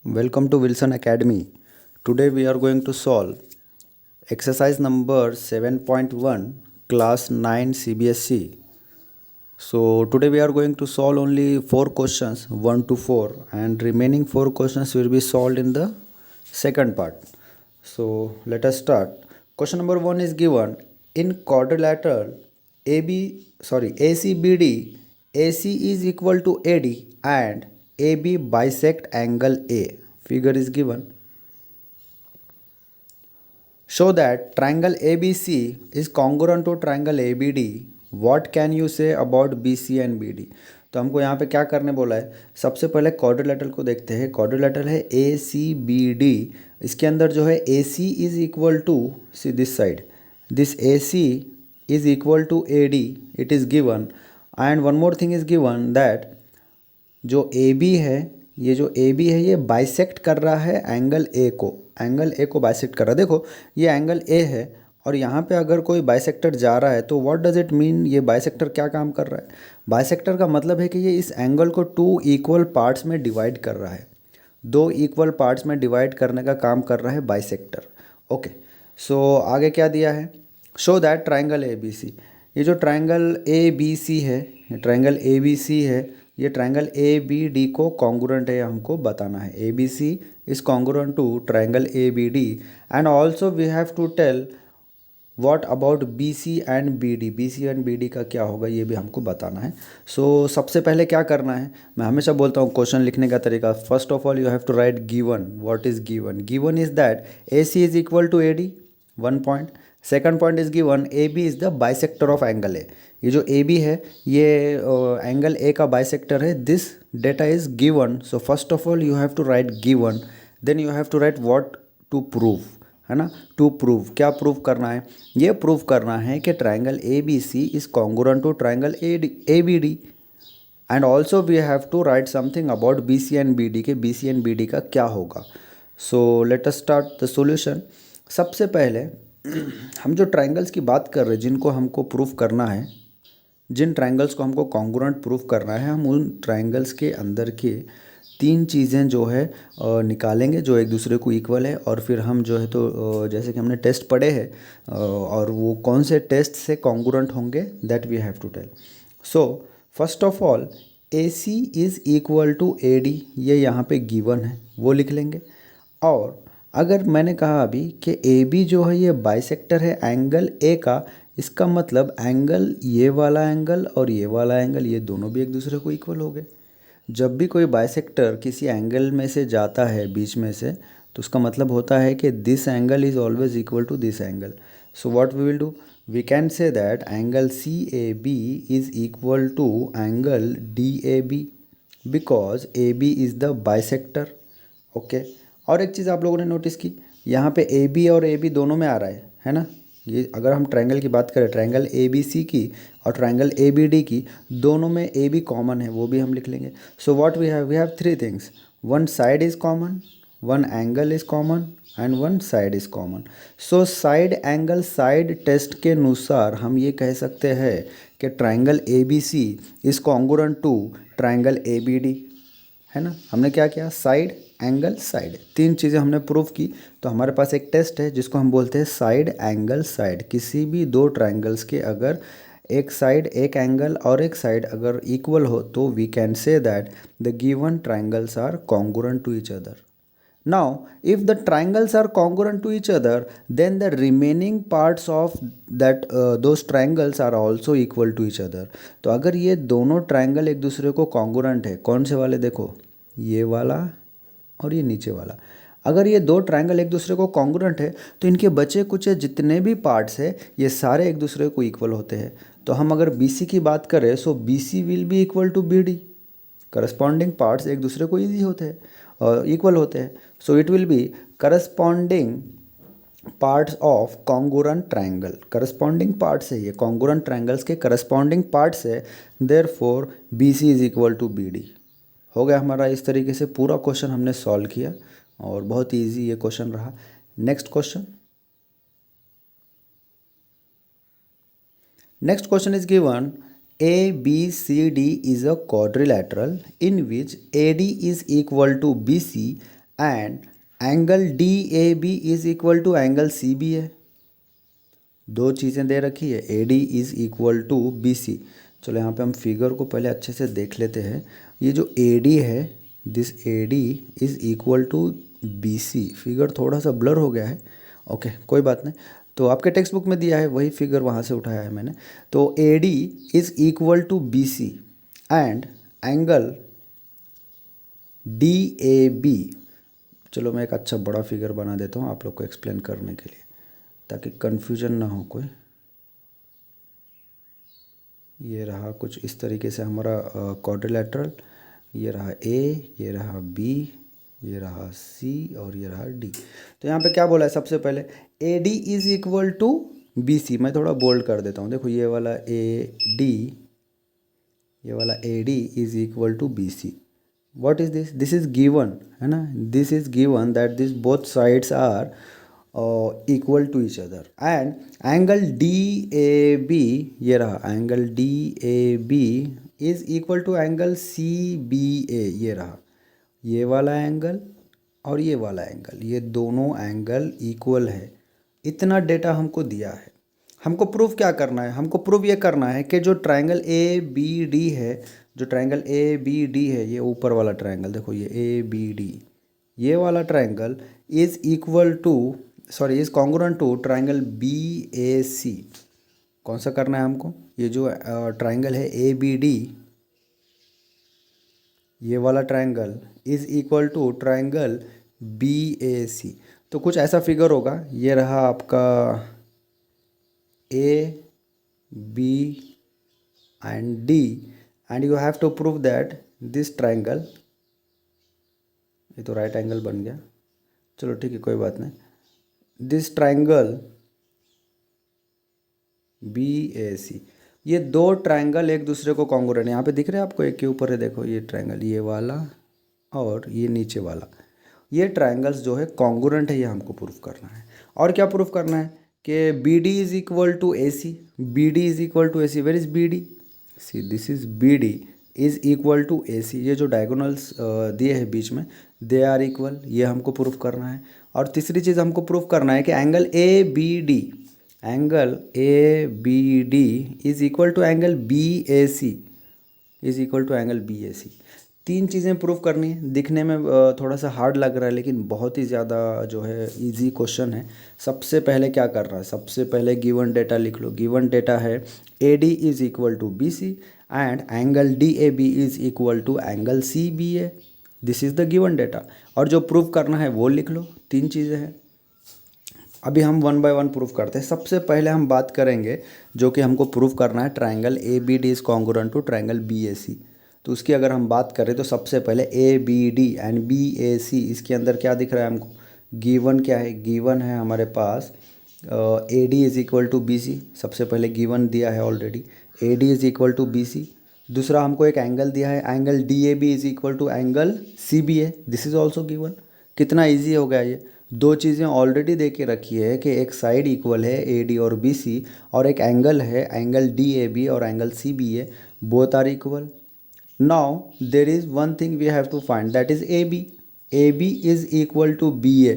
Welcome to Wilson Academy. Today we are going to solve exercise number 7.1 class 9 CBSE. So today we are going to solve only 4 questions 1 to 4 and remaining 4 questions will be solved in the second part. So let us start. Question number 1 is given in quadrilateral ACBD, AC is equal to AD and AB bisect angle A. Figure is given. Show that triangle ABC is congruent to triangle ABD. What can you say about BC and BD? तो हमको यहाँ पे क्या करने बोला है, सबसे पहले क्वाड्रिलेटरल को देखते हैं. क्वाड्रिलेटरल है ACBD. इसके अंदर जो है AC is equal to see this side, this AC is equal to AD. It is given and one more thing is given that जो ए बी है, ये जो ए बी है ये बाइसेक्ट कर रहा है एंगल ए को बाइसेक्ट कर रहा है. देखो ये एंगल ए है और यहाँ पे अगर कोई बाइसेक्टर जा रहा है तो व्हाट डज इट मीन, ये बाइसेक्टर क्या काम कर रहा है. बाइसेक्टर का मतलब है कि ये इस एंगल को 2 इक्वल पार्ट्स में डिवाइड कर रहा है. 2 इक्वल पार्ट्स में डिवाइड करने का काम कर रहा है बाइसेक्टर. ओके, सो आगे क्या दिया है, show that triangle A B C. ये जो ट्राइंगल ए बी सी है, ये ट्राइंगल ए बी सी है, ये ट्राइंगल ए बी डी को कॉन्ग्रुएंट है, हमको बताना है. A B C is congruent to triangle A B D and also we have to tell what about B C and B D. B C and B D का क्या होगा ये भी हमको बताना है. सो सबसे पहले क्या करना है, मैं हमेशा बोलता हूँ क्वेश्चन लिखने का तरीका, first of all you have to write given. What is given? Given is that A C is equal to A D, 1 point. Second point is given A B is the bisector of angle A. ये जो A B है ये angle A का bisector है. This data is given. So first of all you have to write given, then you have to write what to prove, है ना. To prove, क्या prove करना है, ये प्रूव करना है कि triangle A B C is congruent to triangle A B D and also we have to write something about B C and B D के B C and B D का क्या होगा. So let us start the solution. सबसे पहले हम जो triangles की बात कर रहे हैं जिनको हमको प्रूफ करना है, जिन ट्राइंगल्स को हमको कॉन्ग्रुएंट प्रूफ करना है, हम उन ट्राइंगल्स के अंदर के 3 चीज़ें जो है निकालेंगे जो एक दूसरे को इक्वल है. और फिर हम जो है तो जैसे कि हमने टेस्ट पढ़े हैं और वो कौन से टेस्ट से कॉन्ग्रुएंट होंगे that we have to tell. So first of all A C is equal to A D, ये यहाँ पे गिवन है, वो लिख लेंगे. और अगर मैंने कहा अभी कि ए बी जो है ये बाइसेक्टर है एंगल ए का, इसका मतलब एंगल, ये वाला एंगल और ये वाला एंगल, ये दोनों भी एक दूसरे को इक्वल हो गए. जब भी कोई बाइसेक्टर किसी एंगल में से जाता है बीच में से, तो उसका मतलब होता है कि this angle is always equal to this angle. So what we will do, we can say that angle C A B is equal to angle D A B because A B is the bisector. Okay, और एक चीज़ आप लोगों ने notice की, यहाँ पे ए B और A B दोनों में आ रहा है ना. ये अगर हम ट्रायंगल की बात करें, ट्रायंगल ए बी सी की और ट्रायंगल ए बी डी की, दोनों में ए बी कॉमन है, वो भी हम लिख लेंगे. So what we have 3 things, one side is common, one angle is common and one side is common. So side angle side test के अनुसार हम ये कह सकते हैं कि triangle A B C is congruent to triangle A B D, है ना. हमने क्या किया, साइड एंगल साइड, 3 चीज़ें हमने प्रूव की. तो हमारे पास एक टेस्ट है जिसको हम बोलते हैं साइड एंगल साइड. किसी भी 2 ट्रायंगल्स के अगर एक साइड, एक एंगल और एक साइड अगर इक्वल हो तो we can say that the given triangles are congruent to each other. Now, if the triangles are congruent to each other, then the remaining parts of that those triangles are also equal to each other. तो अगर ये दोनों triangle एक दूसरे को congruent है, कौन से वाले, देखो ये वाला और ये नीचे वाला, अगर ये 2 ट्रायंगल एक दूसरे को कॉन्ग्रुएंट है तो इनके बचे कुछ जितने भी पार्ट्स है ये सारे एक दूसरे को इक्वल होते हैं. तो हम अगर बी सी की बात करें, so B C will be equal to B D. Corresponding parts एक दूसरे को ईजी होते हैं और इक्वल होते हैं. So it will be corresponding parts of congruent triangle. Corresponding parts है ये, कॉन्ग्रुएंट ट्रायंगल्स के करस्पॉन्डिंग पार्ट्स है, therefore B C is equal to B D. हो गया हमारा. इस तरीके से पूरा क्वेश्चन हमने सॉल्व किया और बहुत इजी ये क्वेश्चन रहा. Next question. Next question is given ABCD is a quadrilateral in which AD is equal to BC and angle D A B is equal to angle C B है। दो चीज़ें दे रखी है, A D is equal to B C. चलो यहाँ पे हम फिगर को पहले अच्छे से देख लेते हैं। ये जो ए डी है, this A D is equal to B C. Figure थोड़ा सा ब्लर हो गया है, ओके कोई बात नहीं। तो आपके टेक्स्ट बुक में दिया है वही फिगर वहाँ से उठाया है मैंने। तो A D is equal to B C and angle D A B. चलो मैं एक अच्छा बड़ा फिगर बना देता हूँ आप लोग को एक्सप्लेन करने के लिए, ताकि कन्फ्यूजन ना हो कोई। ये रहा कुछ इस तरीके से हमारा क्वाड्रिलेटरल। ये रहा ए, ये रहा बी, ये रहा सी और ये रहा डी। तो यहाँ पे क्या बोला है, सबसे पहले A D is equal to B C. मैं थोड़ा बोल्ड कर देता हूँ, देखो ये वाला ए डी, ये वाला A D is equal to B C. What is this, this is given है ना, this is given that this both sides are equal to each other. And angle D A B, ये रहा angle D A B is equal to angle C B A. ये रहा ये वाला angle और ये वाला एंगल, ये दोनों एंगल इक्वल है। इतना डेटा हमको दिया है। हमको प्रूफ क्या करना है, हमको प्रूफ ये करना है कि जो ट्रायंगल ए बी डी है, जो ट्रायंगल ए बी डी है, ये ऊपर वाला ट्रायंगल देखो, ये ए बी डी, ये वाला triangle is equal to is congruent to triangle B A C. कौन सा करना है हमको, ये जो ट्रायंगल है ए बी डी, ये वाला triangle is equal to triangle B A C. तो कुछ ऐसा फिगर होगा, ये रहा आपका A B and D, and you have to prove that this triangle, ये तो राइट एंगल बन गया, चलो ठीक है कोई बात नहीं, this triangle B A C, ये दो ट्रायंगल एक दूसरे को कॉन्ग्रुएंट, यहाँ पे दिख रहे हैं आपको, एक के ऊपर है देखो ये ट्रायंगल, ये वाला और ये नीचे वाला, ये ट्रायंगल्स जो है कॉन्ग्रुएंट है, ये हमको प्रूफ करना है। और क्या प्रूफ करना है कि B D is equal to A C, B D is equal to A C. Where is B D, see this is B D is equal to A C. ये जो डायगोनल्स दिए हैं बीच में, दे आर इक्वल, ये हमको proof करना है। और तीसरी चीज़ हमको प्रूफ करना है कि angle A B D, angle A B D is equal to angle B A C, is equal to angle B A C. तीन चीज़ें प्रूफ करनी है। दिखने में थोड़ा सा हार्ड लग रहा है, लेकिन बहुत ही ज़्यादा जो है इजी क्वेश्चन है। सबसे पहले क्या कर रहा है, सबसे पहले गिवन डेटा लिख लो। गिवन डेटा है A D is equal to B C and angle D A B is equal to angle C B A. This is the given data. और जो प्रूफ करना है वो लिख लो। तीन चीज़ें हैं। अभी हम वन बाय वन प्रूफ करते हैं। सबसे पहले हम बात करेंगे जो कि हमको प्रूफ करना है, triangle A B D is congruent to triangle B A C. तो उसकी अगर हम बात करें तो सबसे पहले A B D and B A C, इसके अंदर क्या दिख रहा है हमको, गिवन क्या है, गिवन है हमारे पास A D is equal to B C. सबसे पहले गिवन दिया है already, A D is equal to B C. दूसरा हमको एक एंगल दिया है, angle D A B is equal to angle C B A. This is also given. कितना ईजी हो गया ये। दो चीज़ें ऑलरेडी दे के रखी है कि एक साइड इक्वल है ए डी और बी सी, और एक एंगल है एंगल डी ए बी और angle C B A, both are equal. Now there is one thing we have to find, that is AB. AB is equal to BA.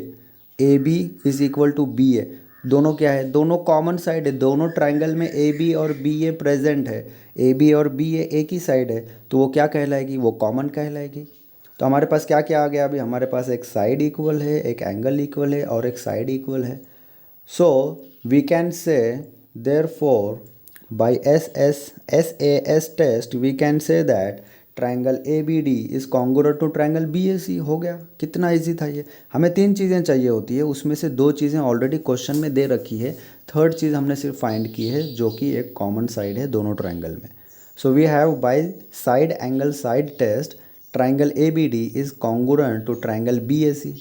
AB is equal to BA. दोनों क्या है, दोनों common side है। दोनों triangle में AB और BA present है। AB और BA एक ही साइड है, तो वो क्या कहलाएगी, वो कॉमन कहलाएगी। तो हमारे पास क्या क्या आ गया अभी, हमारे पास एक साइड इक्वल है, एक एंगल इक्वल है और एक साइड इक्वल है। So we can say therefore by SAS test we can say that triangle A B D is congruent to triangle B A C. हो गया। कितना इजी था ये। हमें तीन चीज़ें चाहिए होती है, उसमें से दो चीज़ें ऑलरेडी क्वेश्चन में दे रखी है, थर्ड चीज़ हमने सिर्फ फाइंड की है जो कि एक कॉमन साइड है दोनों ट्रायंगल में। So we have by side angle side test triangle A B D is congruent to triangle B A C.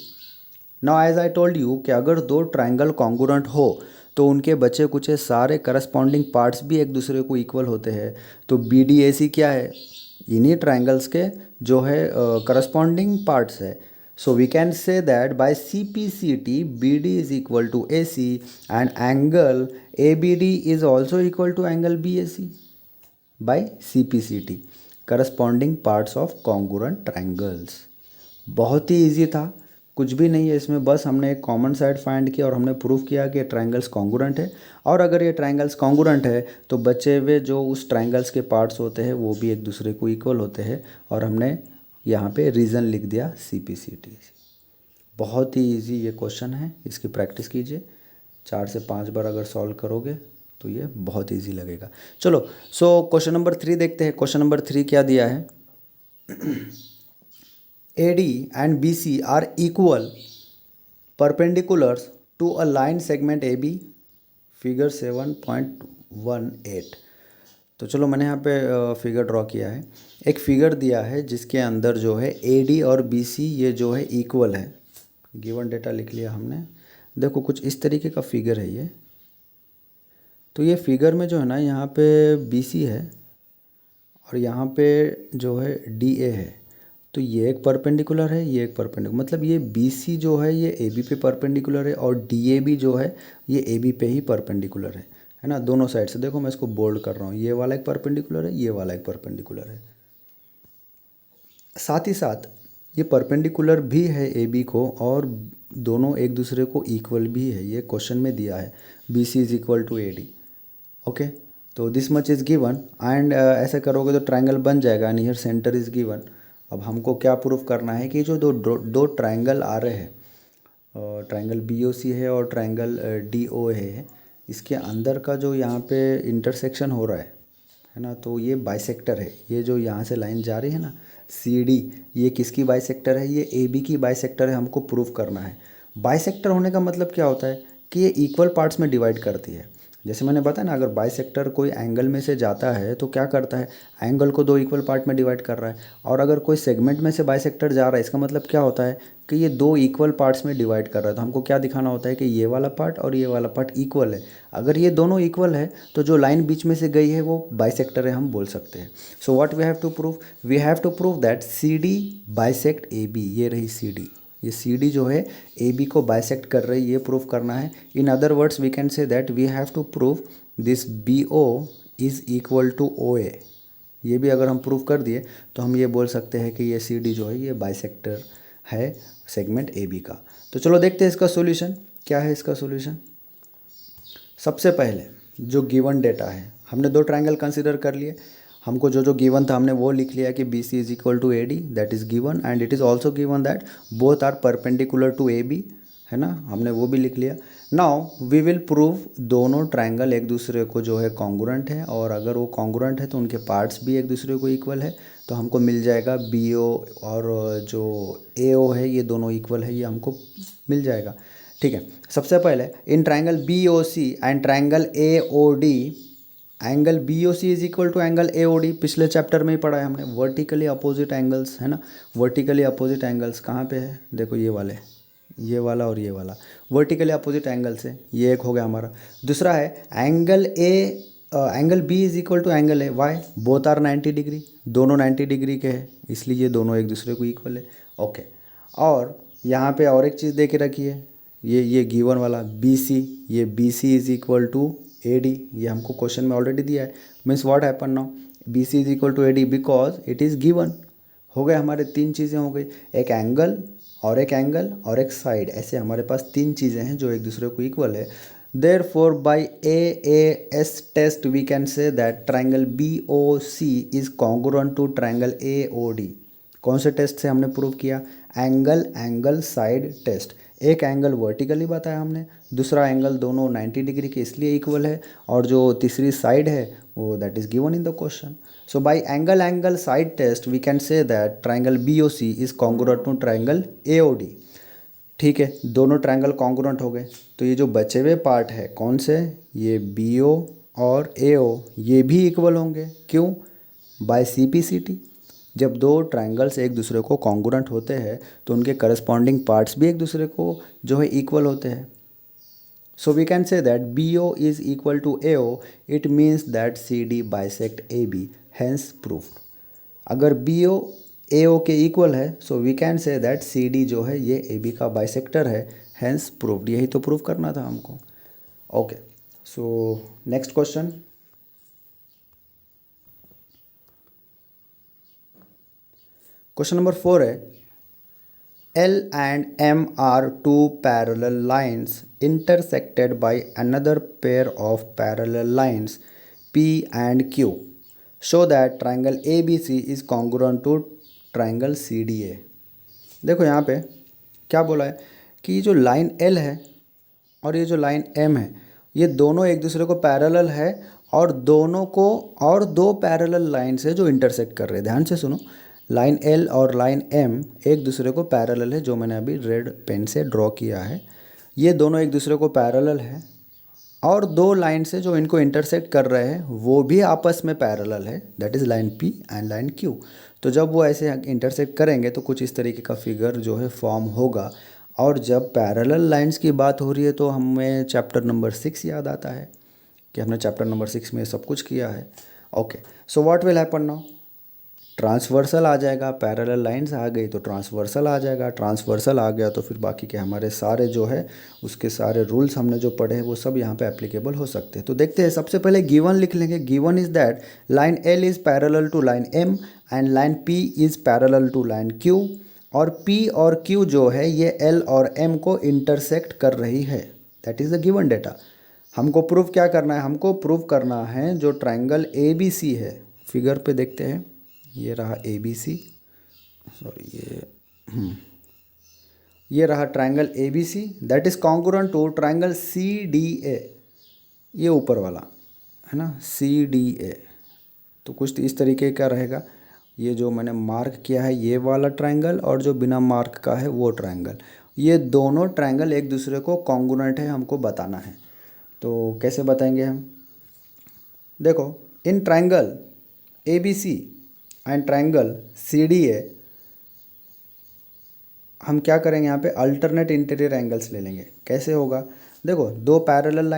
Now as I told you कि अगर दो ट्रायंगल कॉन्ग्रुएंट हो तो उनके बचे कुचे सारे करस्पॉन्डिंग पार्ट्स भी एक दूसरे को इक्वल होते हैं। तो बी डी ए सी क्या है, इन्हीं ट्रायंगल्स के जो है करस्पॉन्डिंग पार्ट्स है। So we can say that by C P C T B D is equal to A C and angle A B D is also equal to angle B A C by C P C T, corresponding parts of congruent triangles. बहुत ही easy था। कुछ भी नहीं है इसमें, बस हमने एक कॉमन साइड फाइंड किया और हमने प्रूव किया कि ट्रायंगल्स कॉन्ग्रुएंट है। और अगर ये ट्रायंगल्स कॉन्ग्रुएंट है तो बचे हुए जो उस ट्रायंगल्स के पार्ट्स होते हैं वो भी एक दूसरे को इक्वल होते हैं। और हमने यहाँ पे रीज़न लिख दिया CPCT। बहुत ही इजी ये क्वेश्चन है, इसकी प्रैक्टिस कीजिए। 4 से 5 बार अगर सॉल्व करोगे तो ये बहुत इजी लगेगा। चलो, सो क्वेश्चन नंबर 3 देखते हैं। क्वेश्चन नंबर 3 क्या दिया है? AD and BC are equal perpendiculars to a line segment AB, figure 7.18। तो चलो मैंने यहाँ पे फिगर ड्रॉ किया है। एक फिगर दिया है जिसके अंदर जो है AD और BC ये जो है इक्वल है। गिवन डेटा लिख लिया हमने। देखो कुछ इस तरीके का फिगर है ये। तो ये फिगर में जो है ना, यहाँ पे BC है और यहाँ पे जो है DA है। तो ये एक परपेंडिकुलर है, ये एक परपेंडिकुलर, मतलब ये BC जो है ये AB पे परपेंडिकुलर है और DAB जो है ये AB पे ही परपेंडिकुलर है ना, दोनों साइड से। देखो मैं इसको बोल्ड कर रहा हूँ, ये वाला एक परपेंडिकुलर है, ये वाला एक परपेंडिकुलर है। साथ ही साथ ये परपेंडिकुलर भी है AB को और दोनों एक दूसरे को इक्वल भी है। ये क्वेश्चन में दिया है BC is equal to AD। Okay, तो this much is given and ऐसे करोगे तो ट्रायंगल बन जाएगा and here centre is given. अब हमको क्या प्रूफ करना है कि जो दो ट्रायंगल आ रहे हैं, ट्रायंगल BOC है और ट्रायंगल DOA है, इसके अंदर का जो यहाँ पे इंटरसेक्शन हो रहा है ना, तो ये बाइसेक्टर है। ये जो यहाँ से लाइन जा रही है ना CD, ये किसकी बाइसेक्टर है? ये AB की बाइसेक्टर है, हमको प्रूफ करना है। बाइसेक्टर होने का मतलब क्या होता है कि ये इक्वल पार्ट्स में डिवाइड करती है। जैसे मैंने बताया ना, अगर बाइसेक्टर कोई एंगल में से जाता है तो क्या करता है, एंगल को दो इक्वल पार्ट में डिवाइड कर रहा है। और अगर कोई सेगमेंट में से बाइसेक्टर जा रहा है, इसका मतलब क्या होता है कि ये दो इक्वल पार्ट्स में डिवाइड कर रहा है। तो हमको क्या दिखाना होता है कि ये वाला पार्ट और ये वाला पार्ट इक्वल है। अगर ये दोनों इक्वल है तो जो लाइन बीच में से गई है वो बाइसेक्टर है, हम बोल सकते हैं। So what we have to prove? We have to prove that CD bisect AB। ये रही CD, ये CD जो है AB को बाइसेक्ट कर रही है, ये प्रूव करना है। In other words we can say that we have to prove this BO is equal to OA। ये भी अगर हम प्रूव कर दिए तो हम ये बोल सकते हैं कि ये CD जो है ये बाइसेक्टर है सेगमेंट AB का। तो चलो देखते हैं इसका सॉल्यूशन क्या है। इसका सॉल्यूशन सबसे पहले जो गिवन डेटा है, हमने दो ट्रायंगल कंसीडर कर लिए। हमको जो जो गिवन था हमने वो लिख लिया कि BC is equal to AD, that is given and it is also given that both are perpendicular to AB, है ना, हमने वो भी लिख लिया। नाउ वी विल प्रूव दोनों ट्रायंगल एक दूसरे को जो है कॉन्ग्रुएंट है, और अगर वो कॉन्ग्रुएंट है तो उनके पार्ट्स भी एक दूसरे को इक्वल है। तो हमको मिल जाएगा BO और जो AO है ये दोनों इक्वल है, ये हमको मिल जाएगा। ठीक है, सबसे पहले in triangle BOC and triangle AOD, angle BOC is equal to angle AOD। पिछले चैप्टर में ही पढ़ा है हमने, वर्टिकली अपोजिट एंगल्स, है ना। वर्टिकली अपोजिट एंगल्स कहाँ पे है? देखो ये वाले, ये वाला और ये वाला वर्टिकली अपोजिट एंगल्स है। ये एक हो गया हमारा। दूसरा है angle B is equal to angle A। Why? Both are 90 degree, दोनों 90 डिग्री के हैं, इसलिए ये दोनों एक दूसरे को इक्वल है। ओके, और यहाँ पे और एक चीज़ दे के रखी है, ये गिवन वाला BC, ये BC is equal to AD, ये हमको क्वेश्चन में ऑलरेडी दिया है। Means what happen now, BC is equal to AD because it is given. हो गए हमारे तीन चीज़ें हो गई, एक एंगल और एक एंगल और एक साइड, ऐसे हमारे पास तीन चीज़ें हैं जो एक दूसरे को इक्वल है। Therefore by AAS test we can say that triangle BOC is congruent to triangle AOD। कौन से टेस्ट से हमने प्रूव किया? Angle side test. एक एंगल वर्टिकली बताया हमने, दूसरा एंगल दोनों 90 डिग्री के इसलिए इक्वल है, और जो तीसरी साइड है वो that is given in the question. So by angle side test we can say that triangle BOC is congruent to triangle AOD। ठीक है, दोनों ट्रायंगल कॉन्ग्रुएंट हो गए। तो ये जो बचे हुए पार्ट है कौन से? ये BO और AO, ये भी इक्वल होंगे। क्यों? By CPCT। जब दो ट्रायंगल्स एक दूसरे को कॉन्ग्रुएंट होते हैं तो उनके करस्पॉन्डिंग पार्ट्स भी एक दूसरे को जो है इक्वल होते हैं। So we can say that BO is equal to AO, it means that CD bisect AB, hence proved. अगर BO AO के इक्वल है so we can say that CD जो है ये AB का बाइसेक्टर है, हैंस प्रूफ्ड। यही तो प्रूफ करना था हमको। Okay, so next question, question number 4 है, L and M are two parallel lines intersected by another pair of parallel lines P and Q. Show that triangle ABC is congruent to triangle CDA. देखो यहाँ पे क्या बोला है कि जो line L है और ये जो लाइन M है, ये दोनों एक दूसरे को पैरेलल है और दोनों को और दो पैरेलल लाइन से जो इंटरसेक्ट कर रहे हैं। ध्यान से सुनो, लाइन L और लाइन M एक दूसरे को पैरेलल है, जो मैंने अभी रेड पेन से ड्रॉ किया है। ये दोनों एक दूसरे को पैरेलल है और दो लाइन से जो इनको इंटरसेक्ट कर रहे हैं वो भी आपस में पैरेलल है, that is line P and line Q। तो जब वो ऐसे इंटरसेक्ट करेंगे तो कुछ इस तरीके का फिगर जो है फॉर्म होगा। और जब पैरेलल लाइंस की बात हो रही है तो हमें चैप्टर नंबर 6 याद आता है कि हमने चैप्टर नंबर 6 में सब कुछ किया है। Okay, so what will happen now, transversal आ जाएगा, पैरेलल लाइंस आ गई तो ट्रांसवर्सल आ जाएगा, ट्रांसवर्सल आ गया तो फिर बाकी के हमारे सारे जो है उसके सारे रूल्स हमने जो पढ़े हैं वो सब यहाँ पे एप्लीकेबल हो सकते हैं। तो देखते हैं, सबसे पहले गिवन लिख लेंगे। Given is that line L is parallel to line M and line P is parallel to line Q, और P और Q जो है ये L और M को इंटरसेक्ट कर रही है। That is the given data. हमको प्रूव क्या करना है, हमको प्रूव करना है जो ट्राइंगल ABC है। फिगर पे देखते हैं, ये रहा ABC, सॉरी ये रहा triangle ABC that is congruent to triangle CDA, ये ऊपर वाला है ना CDA। तो कुछ इस तरीके का रहेगा, ये जो मैंने मार्क किया है ये वाला ट्राइंगल और जो बिना मार्क का है वो ट्राइंगल, ये दोनों ट्राइंगल एक दूसरे को कॉन्ग्रुएंट है, हमको बताना है। तो कैसे बताएंगे हम, देखो in triangle ABC and triangle CDA हम क्या करेंगे, यहाँ पे अल्टरनेट इंटीरियर एंगल्स ले लेंगे। कैसे होगा, देखो दो पैरेलल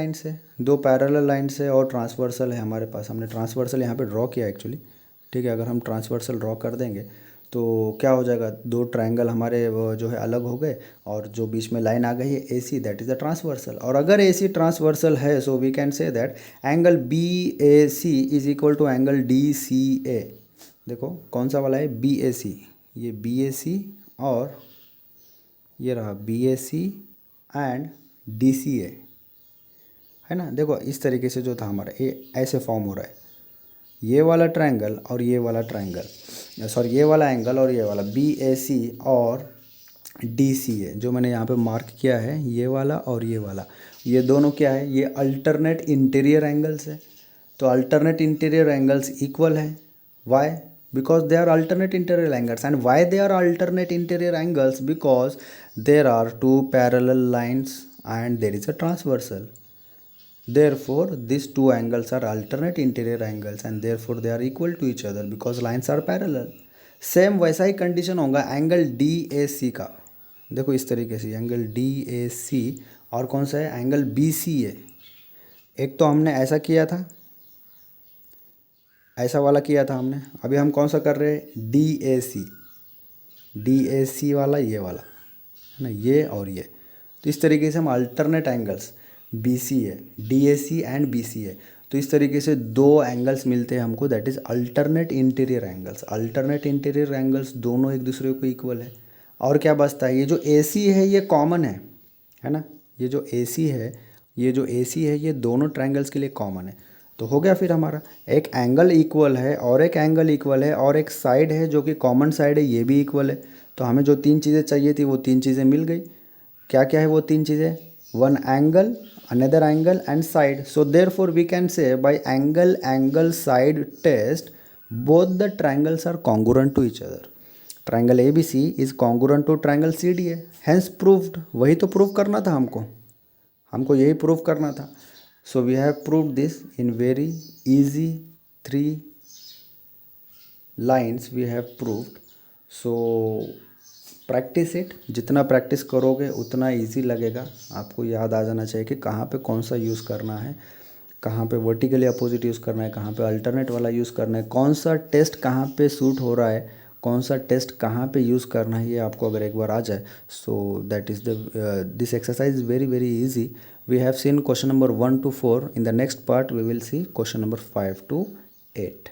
लाइन से और ट्रांसवर्सल है हमारे पास, हमने ट्रांसवर्सल यहाँ पे ड्रॉ किया एक्चुअली, ठीक है। अगर हम ट्रांसवर्सल ड्रॉ कर देंगे तो क्या हो जाएगा, दो ट्राइंगल हमारे वो जो है अलग हो गए और जो बीच में लाइन आ गई है AC, that is the transversal. और अगर AC ट्रांसवर्सल है so we can say that angle BAC is equal to angle DCA। देखो कौन सा वाला है, BAC, ये BAC और ये रहा BAC एंड DCA, है ना। देखो इस तरीके से जो था हमारा ये ऐसे फॉर्म हो रहा है, ये वाला ट्रायंगल और ये वाला ट्रायंगल, सॉरी ये वाला एंगल और ये वाला BAC और DCA जो मैंने यहाँ पे मार्क किया है, ये वाला और ये वाला, ये दोनों क्या है, ये अल्टरनेट इंटीरियर एंगल्स है। तो अल्टरनेट इंटीरियर एंगल्स इक्वल है, Y, because they are alternate interior angles. And why they are alternate interior angles, because there are two parallel lines and there is a transversal, therefore these two angles are alternate interior angles and therefore they are equal to each other because lines are parallel. Same वैसा ही condition होगा angle DAC का। देखो इस तरीके से angle DAC और कौन सा है, एंगल BCA। एक तो हमने ऐसा किया था, ऐसा वाला किया था हमने, अभी हम कौन सा कर रहे हैं, DAC वाला, ये वाला है ना, ये और ये। तो इस तरीके से हम alternate angles BCA, DAC and BCA, तो इस तरीके से दो एंगल्स मिलते हैं हमको, that is alternate interior angles. Alternate interior angles दोनों एक दूसरे को इक्वल है। और क्या बचता है, ये जो AC है ये कॉमन है ना, ये जो AC है ये दोनों ट्रायंगल्स के लिए कॉमन है। तो हो गया फिर हमारा, एक एंगल इक्वल है और एक एंगल इक्वल है और एक साइड है जो कि कॉमन साइड है, ये भी इक्वल है। तो हमें जो तीन चीज़ें चाहिए थी वो तीन चीज़ें मिल गई। क्या क्या है वो तीन चीज़ें, one angle, another angle and side. So therefore we can say by angle side test both the triangles are congruent to each other. Triangle ABC is congruent to triangle CDA, hence proved. वही तो prove करना था हमको यही prove करना था। So we have proved this in very easy 3 lines we have proved. So practice it, जितना practice करोगे उतना इजी लगेगा। आपको याद आ जाना चाहिए कि कहाँ पे कौन सा यूज़ करना है, कहाँ पे वर्टिकली अपोजिट यूज़ करना है, कहाँ पे अल्टरनेट वाला यूज़ करना है, कौन सा टेस्ट कहाँ पे सूट हो रहा है, कौन सा टेस्ट कहाँ पे यूज़ करना है, ये आपको अगर एक बार आ जाए so that is this exercise is very very easy. We have seen question number 1 to 4. In the next part we will see question number 5 to 8.